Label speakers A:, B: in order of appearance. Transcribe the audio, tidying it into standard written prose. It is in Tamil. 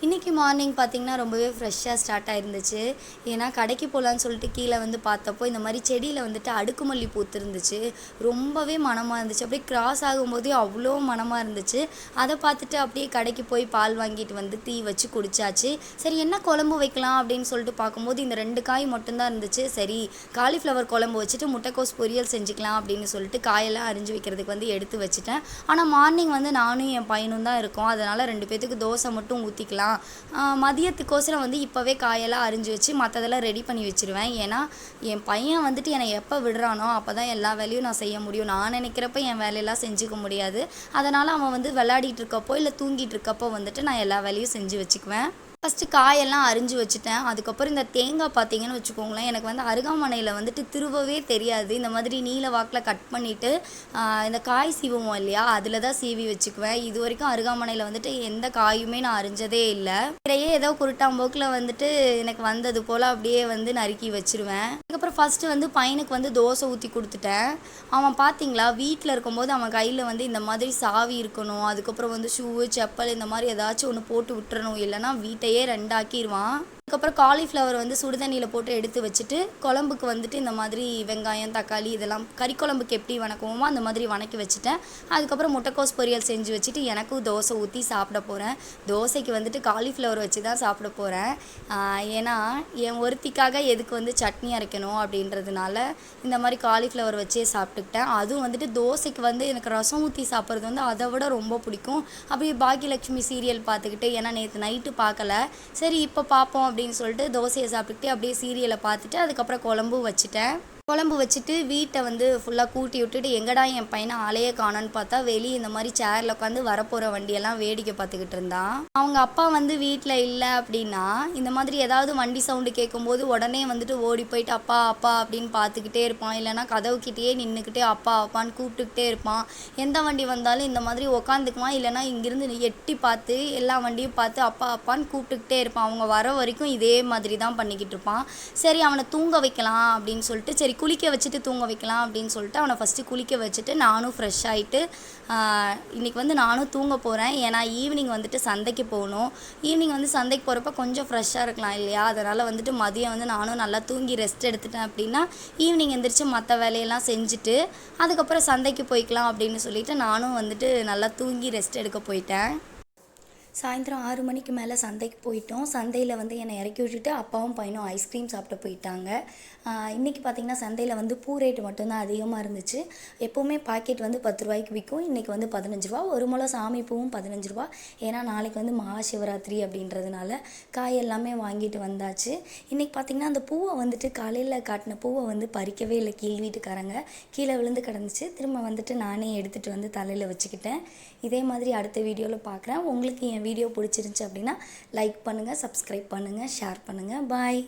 A: இன்றைக்கி மார்னிங் பார்த்திங்கன்னா ரொம்பவே ஃப்ரெஷ்ஷாக ஸ்டார்ட் ஆயிருந்துச்சு. ஏன்னா கடைக்கு போகலான்னு சொல்லிட்டு கீழே வந்து பார்த்தப்போ இந்த மாதிரி செடியில் வந்துட்டு அடுக்குமல்லி பூத்திருந்துச்சு. ரொம்பவே மணமாக இருந்துச்சு. அப்படியே கிராஸ் ஆகும்போதே அவ்வளோ மணமாக இருந்துச்சு. அதை பார்த்துட்டு அப்படியே கடைக்கு போய் பால் வாங்கிட்டு வந்து டீ வச்சு குடிச்சாச்சு. சரி என்ன குழம்பு வைக்கலாம் அப்படின்னு சொல்லிட்டு பார்க்கும்போது இந்த 2 காய் மட்டும்தான் இருந்துச்சு. சரி காலிஃப்ளவர் குழம்பு வச்சுட்டு முட்டைக்கோஸ் பொரியல் செஞ்சுக்கலாம் அப்படின்னு சொல்லிட்டு காயெல்லாம் அரிஞ்சு வைக்கிறதுக்கு வந்து எடுத்து வச்சுட்டேன். ஆனால் மார்னிங் வந்து நானும் என் பையனும் தான் இருக்கோம். அதனால் 2 பேத்துக்கு தோசை மட்டும் ஊற்றிக்கலாம். மதியத்துக்கோசரம் வந்து இப்போவே காயெல்லாம் அரிஞ்சு வச்சு மற்றதெல்லாம் ரெடி பண்ணி வச்சுருவேன். ஏன்னா என் பையன் வந்துட்டு என்னை எப்போ விடுறானோ அப்போ தான் எல்லா வேலையும் நான் செய்ய முடியும். நான் நினைக்கிறப்ப என் வேலையெல்லாம் செஞ்சுக்க முடியாது. அதனால் அவன் வந்து விளையாடிட்டு இருக்கப்போ இல்லை தூங்கிட்டு இருக்கப்போ வந்துட்டு நான் எல்லா வேலையும் செஞ்சு வச்சுக்குவேன். ஃபஸ்ட்டு காயெல்லாம் அரிஞ்சு வச்சுட்டேன். அதுக்கப்புறம் இந்த தேங்காய் பார்த்தீங்கன்னு வச்சுக்கோங்களேன், எனக்கு வந்து அருகாமனையில் வந்துட்டு திருவவே தெரியாது. இந்த மாதிரி நீல வாக்கில் கட் பண்ணிவிட்டு இந்த காய் சீவுவோம் இல்லையா, அதில் தான் சீவி வச்சுக்குவேன். இது வரைக்கும் அருகாமனையில் வந்துட்டு எந்த காயுமே நான் அரிஞ்சதே இல்லை. நிறைய ஏதோ குருட்டாம்போக்கில் வந்துட்டு எனக்கு வந்தது போல் அப்படியே வந்து நறுக்கி வச்சுருவேன். அதுக்கப்புறம் ஃபஸ்ட்டு வந்து பையனுக்கு வந்து தோசை ஊற்றி கொடுத்துட்டேன். அவன் பார்த்தீங்களா வீட்டில் இருக்கும்போது அவன் கையில் வந்து இந்த மாதிரி சாவி இருக்கணும், அதுக்கப்புறம் வந்து ஷூவு செப்பல் இந்த மாதிரி ஏதாச்சும் ஒன்று போட்டு விட்டுறணும், இல்லைனா வீட்டையே 2 ஆக்கிடுவான். அதுக்கப்புறம் காலிஃப்ளவர் வந்து சுடுதண்ணியில் போட்டு எடுத்து வச்சுட்டு குழம்புக்கு வந்துட்டு இந்த மாதிரி வெங்காயம் தக்காளி இதெல்லாம் கறி குழம்புக்கு எப்படி வணக்குவோமோ அந்த மாதிரி வணக்கி வச்சுட்டேன். அதுக்கப்புறம் முட்டைக்கோஸ் பொரியல் செஞ்சு வச்சுட்டு எனக்கும் தோசை ஊற்றி சாப்பிட போகிறேன். தோசைக்கு வந்துட்டு காலிஃப்ளவர் வச்சு தான் சாப்பிட போகிறேன். ஏன்னா என் ஒருத்திக்காக எதுக்கு வந்து சட்னி அரைக்கணும் அப்படின்றதுனால இந்த மாதிரி காலிஃப்ளவர் வச்சே சாப்பிட்டுக்கிட்டேன். அதுவும் வந்துட்டு தோசைக்கு வந்து எனக்கு ரசம் ஊற்றி சாப்பிட்றது வந்து அதை விட ரொம்ப பிடிக்கும். அப்படியே பாக்கியலட்சுமி சீரியல் பார்த்துக்கிட்டு, ஏன்னா நேற்று நைட்டு பார்க்கல, சரி இப்போ பார்ப்போம் அப்படின்னு சொல்லிட்டு தோசையை சாப்பிட்டுக்கிட்டு அப்படியே சீரியலை பார்த்துட்டு அதுக்கப்புறம் குழம்பும் வச்சுட்டேன். குழம்பு வச்சுட்டு வீட்டை வந்து ஃபுல்லாக கூட்டி விட்டுட்டு எங்கடா என் பையனை ஆளையே காணோன்னு பார்த்தா வெளியே இந்த மாதிரி சேரில் உட்காந்து வரப்போகிற வண்டியெல்லாம் வேடிக்கை பார்த்துக்கிட்டு இருந்தான். அவங்க அப்பா வந்து வீட்டில் இல்லை அப்படின்னா இந்த மாதிரி ஏதாவது வண்டி சவுண்டு கேட்கும்போது உடனே வந்துட்டு ஓடி போயிட்டு அப்பா அப்பா அப்படின்னு பார்த்துக்கிட்டே இருப்பான். இல்லைனா கதவுக்கிட்டேயே நின்றுக்கிட்டே அப்பா அப்பான்னு கூப்பிட்டுக்கிட்டே இருப்பான். எந்த வண்டி வந்தாலும் இந்த மாதிரி உக்காந்துக்குவான். இல்லைனா இங்கேருந்து எட்டி பார்த்து எல்லா வண்டியும் பார்த்து அப்பா அப்பான்னு கூப்பிட்டுக்கிட்டே இருப்பான். அவங்க வர வரைக்கும் இதே மாதிரி தான் பண்ணிக்கிட்டு இருப்பான். சரி அவனை தூங்க வைக்கலாம் அப்படின்னு சொல்லிட்டு, சரி குளிக்க வச்சுட்டு தூங்க வைக்கலாம் அப்படின்னு சொல்லிட்டு அவனை ஃபஸ்ட்டு குளிக்க வச்சுட்டு நானும் ஃப்ரெஷ் ஆகிட்டு இன்றைக்கி வந்து நானும் தூங்க போகிறேன். ஏன்னா ஈவினிங் வந்துட்டு சந்தைக்கு போகணும். ஈவினிங் வந்து சந்தைக்கு போகிறப்ப கொஞ்சம் ஃப்ரெஷ்ஷாக இருக்கலாம் இல்லையா, அதனால் வந்துட்டு மதியம் வந்து நானும் நல்லா தூங்கி ரெஸ்ட் எடுத்துட்டேன் அப்படின்னா ஈவினிங் எந்திரிச்சு மற்ற வேலையெல்லாம் செஞ்சுட்டு அதுக்கப்புறம் சந்தைக்கு போய்க்கலாம் அப்படின்னு சொல்லிட்டு நானும் வந்துட்டு நல்லா தூங்கி ரெஸ்ட் எடுக்க போயிட்டேன். சாயந்தரம் 6 மணிக்கு மேலே சந்தைக்கு போயிட்டோம். சந்தையில் வந்து என்னை இறக்கி விட்டுட்டு அப்பாவும் பையனும் ஐஸ்கிரீம் சாப்பிட்டு போயிட்டாங்க. இன்றைக்கி பார்த்திங்கன்னா சந்தையில் வந்து பூ ரேட்டு மட்டும்தான் அதிகமாக இருந்துச்சு. எப்போவுமே பாக்கெட் வந்து 10 ரூபாய்க்கு விற்கும். இன்றைக்கி வந்து 15 ரூபா. ஒரு முளை சாமி பூவும் 15 ரூபா. ஏன்னா நாளைக்கு வந்து மகாசிவராத்திரி அப்படின்றதுனால காய் எல்லாமே வாங்கிட்டு வந்தாச்சு. இன்றைக்கி பார்த்திங்கன்னா அந்த பூவை வந்துட்டு காலையில் காட்டின பூவை வந்து பறிக்கவே இல்லை கீழ் வீட்டுக்காரங்க. கீழே விழுந்து கிடந்துச்சு. திரும்ப வந்துட்டு நானே எடுத்துகிட்டு வந்து தலையில் வச்சுக்கிட்டேன். இதே மாதிரி அடுத்த வீடியோவில் பார்க்குறேன். உங்களுக்கு என் வீடியோ பிடிச்சிருந்துச்சி அப்படின்னா லைக் பண்ணுங்கள், சப்ஸ்கிரைப் பண்ணுங்கள், ஷேர் பண்ணுங்கள். பாய்.